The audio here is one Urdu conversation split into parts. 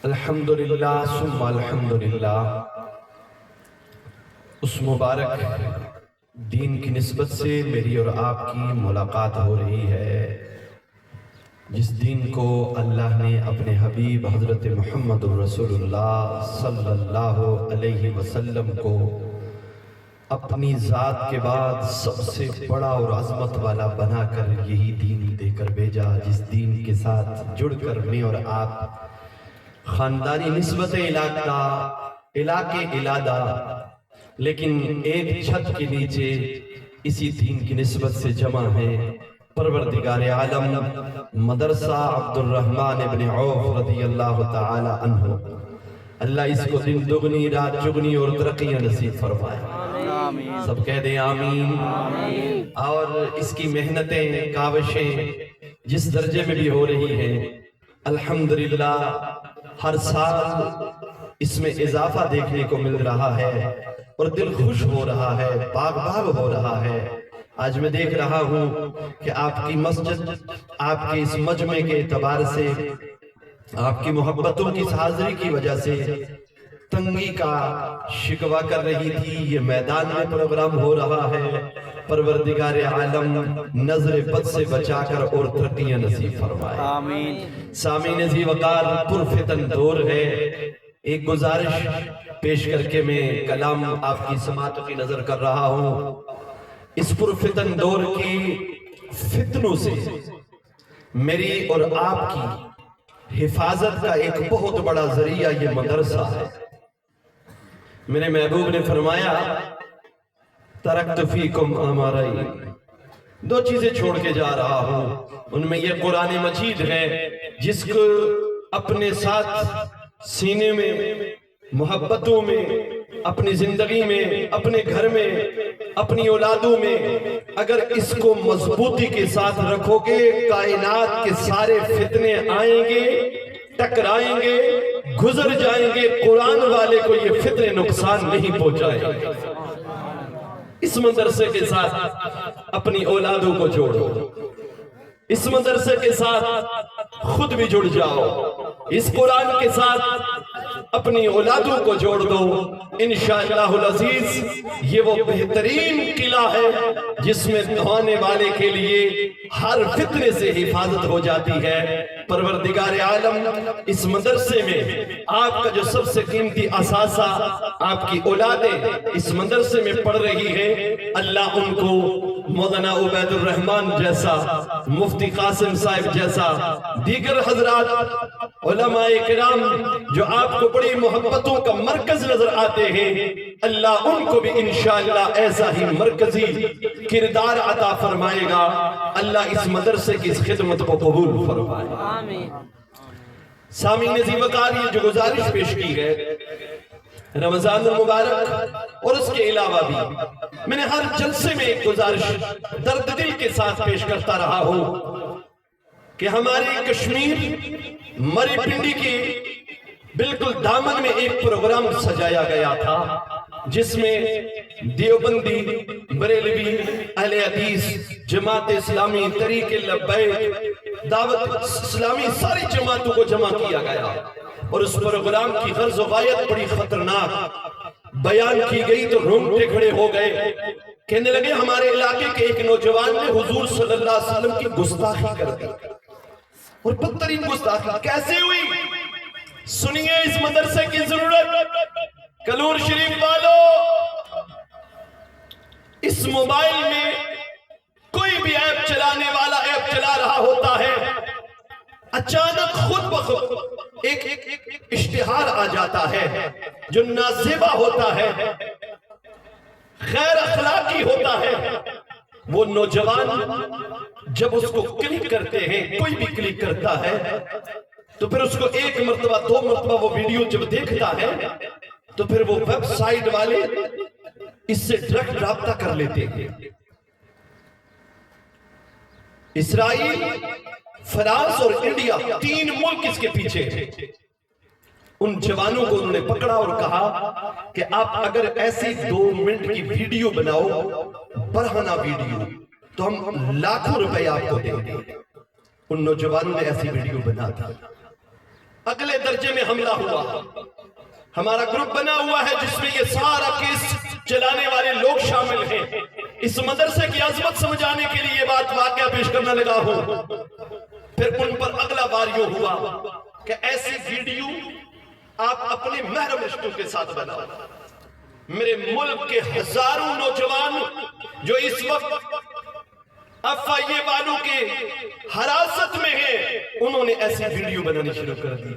الحمدللہ ثم الحمدللہ، اس مبارک دین کی نسبت سے میری اور آپ کی ملاقات ہو رہی ہے جس دین کو اللہ نے اپنے حبیب حضرت محمد رسول اللہ صلی اللہ علیہ وسلم کو اپنی ذات کے بعد سب سے بڑا اور عظمت والا بنا کر یہی دین دے کر بھیجا، جس دین کے ساتھ جڑ کر میں اور آپ خاندانی نسبت علاقے علادہ لیکن ایک چھت کے نیچے اسی دین کی نسبت سے جمع ہے۔ پروردگار عالم مدرسہ عبد الرحمن ابن عوف رضی اللہ تعالی عنہ، اللہ اس کو دن دگنی رات چگنی اور ترقیاں نصیب فرمائے، سب کہہ دیں آمین۔ اور اس کی محنتیں کاوشیں جس درجے میں بھی ہو رہی ہیں، الحمدللہ ہر سال اس میں اضافہ دیکھنے کو مل رہا ہے اور دل خوش ہو رہا ہے، باغ ہو رہا ہے۔ آج میں دیکھ رہا ہوں کہ آپ کی مسجد آپ کے اس مجمع کے اعتبار سے، آپ کی محبتوں کی حاضری کی وجہ سے تنگی کا شکوہ کر رہی تھی، یہ میدان میں پروگرام ہو رہا ہے۔ پروردگار عالم نظر بد سے بچا کر اور ترقیاں نصیب فرمائے، آمین۔ سامعین ذی وقار، پرفتن دور ہے، ایک گزارش پیش کر کے میں کلام آپ کی سماعت کی نظر کر رہا ہوں۔ اس پرفتن دور کی فتنوں سے میری اور آپ کی حفاظت کا ایک بہت بڑا ذریعہ یہ مدرسہ ہے۔ میرے محبوب نے فرمایا ترکت فیکم امرین، دو چیزیں چھوڑ کے جا رہا ہوں، ان میں یہ قرآن مجید ہے جس کو اپنے ساتھ سینے میں، محبتوں میں، اپنی زندگی میں، اپنے گھر میں، اپنی اولادوں میں اگر اس کو مضبوطی کے ساتھ رکھو گے، کائنات کے سارے فتنے آئیں گے، ٹکرائیں گے، گزر جائیں گے، قرآن والے کو یہ فتنے نقصان نہیں پہنچائیں گے۔ اس مدرسے کے ساتھ اپنی اولادوں کو جوڑو، اس مدرسے کے ساتھ خود بھی جڑ جاؤ، اس قرآن کے ساتھ اپنی اولادوں کو جوڑ دو، انشاءاللہ العزیز یہ وہ بہترین قلعہ ہے جس میں دھونے والے کے لیے ہر فتنے سے حفاظت ہو جاتی ہے۔ پروردگار عالم اس مدرسے میں آپ کا جو سب سے قیمتی اثاثہ آپ کی اولادیں اس مدرسے میں پڑھ رہی ہے، اللہ ان کو مولانا عبید الرحمن جیسا، مفتی قاسم صاحب جیسا، دیگر حضرات علماء کرام جو آپ کو بڑی محبتوں کا مرکز نظر آتے ہیں، اللہ ان کو بھی انشاءاللہ ایسا ہی مرکزی کردار عطا فرمائے گا۔ اللہ اس مدرسے کی اس خدمت کو قبول فرمائے۔ سامعین ذی وقار، یہ جو گزارش پیش کی ہے رمضان المبارک اور اس کے علاوہ بھی میں نے ہر جلسے میں ایک گزارش درد دل کے ساتھ پیش کرتا رہا ہوں کہ ہماری کشمیر مری پنڈی کی بالکل دامن میں ایک پروگرام سجایا گیا تھا جس میں دیوبندی، بریلوی، اہل حدیث، جماعت اسلامی، طریق لبیک، دعوت اسلامی، ساری جماعتوں کو جمع کیا گیا اور اس پروگرام کی غرض و غایت بڑی خطرناک بیان کی گئی تو رونگٹے کھڑے ہو گئے، کہنے لگے ہمارے علاقے کے ایک نوجوان نے حضور صلی اللہ علیہ وسلم کی گستاخی کر دی، اور بدترین گستاخی کیسے ہوئی؟ سنیے، اس مدرسے کی ضرورت کلور شریف والو، اس موبائل میں کوئی بھی ایپ چلانے والا ایپ چلا رہا ہوتا ہے، اچانک خود بخود ایک اشتہار آ جاتا ہے جو نازیبا ہوتا ہے، غیر اخلاقی ہوتا ہے۔ وہ نوجوان جب اس کو کلک کرتے ہیں، کوئی بھی کلک کرتا ہے تو پھر اس کو ایک مرتبہ دو مرتبہ وہ ویڈیو جب دیکھتا ہے تو پھر وہ ویب سائٹ والے اس سے ڈائریکٹ رابطہ کر لیتے ہیں۔ اسرائیل، فرانس اور انڈیا، تین ملک اس کے پیچھے ہیں۔ ان جوانوں کو انہوں نے پکڑا اور کہا کہ آپ اگر ایسی 2 منٹ کی ویڈیو بناؤ، برہنہ ویڈیو، تو ہم لاکھوں روپے آپ کو دیں گے۔ ان نوجوانوں نے ایسی ویڈیو بنا دی. اگلے درجے میں حملہ ہوا. ہمارا گروپ بنا ہوا ہے جس میں یہ سارا کیس چلانے والے لوگ شامل ہیں. اس مدرسے کی عظمت سمجھانے کے لیے یہ بات واقعہ پیش کرنا لگا ہوں. پھر ان پر اگلا بار یہ ہوا کہ ایسی ویڈیو آپ اپنے محرم رشتوں کے ساتھ بناؤ. میرے ملک کے ہزاروں نوجوان جو اس وقت FIA والوں کے حراست میں ہیں، انہوں نے ایسی ویڈیو بنانی شروع کر دی.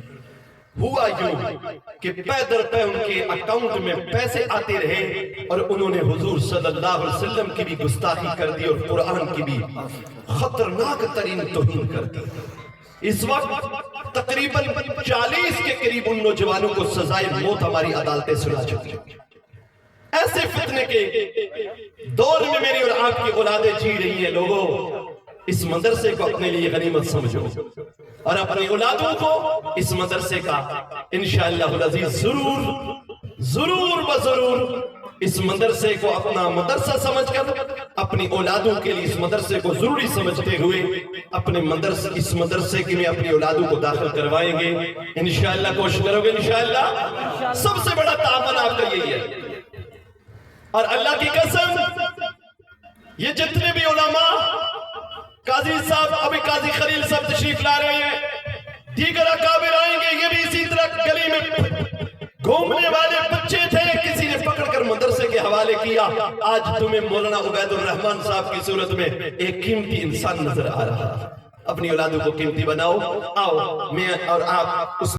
ہوا یوں کہ پے در پے ان کے اکاؤنٹ میں پیسے آتے رہے اور انہوں نے حضور صلی اللہ علیہ وسلم کی بھی گستاخی کر دی اور قرآن کی بھی خطرناک ترین توہین کر دی. اس وقت تقریباً 40 کے قریب ان نوجوانوں کو سزائے موت ہماری عدالتیں سنا چکی. ایسے فتنے کے دور میں میری اور آپ کی اولادیں جی رہی ہیں. لوگوں، اس مدرسے کو اپنے لیے غنیمت سمجھو اور اپنی اولادوں کو اس مدرسے کا انشاءاللہ العزیز ضرور اس مدرسے کو اپنا مدرسہ سمجھ کر اپنی اولادوں کے لیے اس مدرسے کو ضروری سمجھتے ہوئے اس مدرسے کے میں اپنی اولادوں کو داخل کروائیں گے. انشاءاللہ کوشش کرو گے. انشاءاللہ سب سے بڑا تعاون آپ کا یہی ہے. اور اللہ کی قسم، یہ جتنے بھی علماء، قاضی صاحب، ابھی قاضی خلیل صاحب تشریف لا رہے ہیں، دیگر اکابر آئیں گے، یہ بھی اسی طرح گلی میں گھومنے والے بچے تھے، کسی نے پکڑ کر مدرسے کے حوالے کیا. آج تمہیں مولانا عبید الرحمن صاحب کی صورت میں ایک قیمتی انسان نظر آ رہا ہے. اپنی اولادوں کو قیمتی بناؤ. آؤ میں اور آپ اس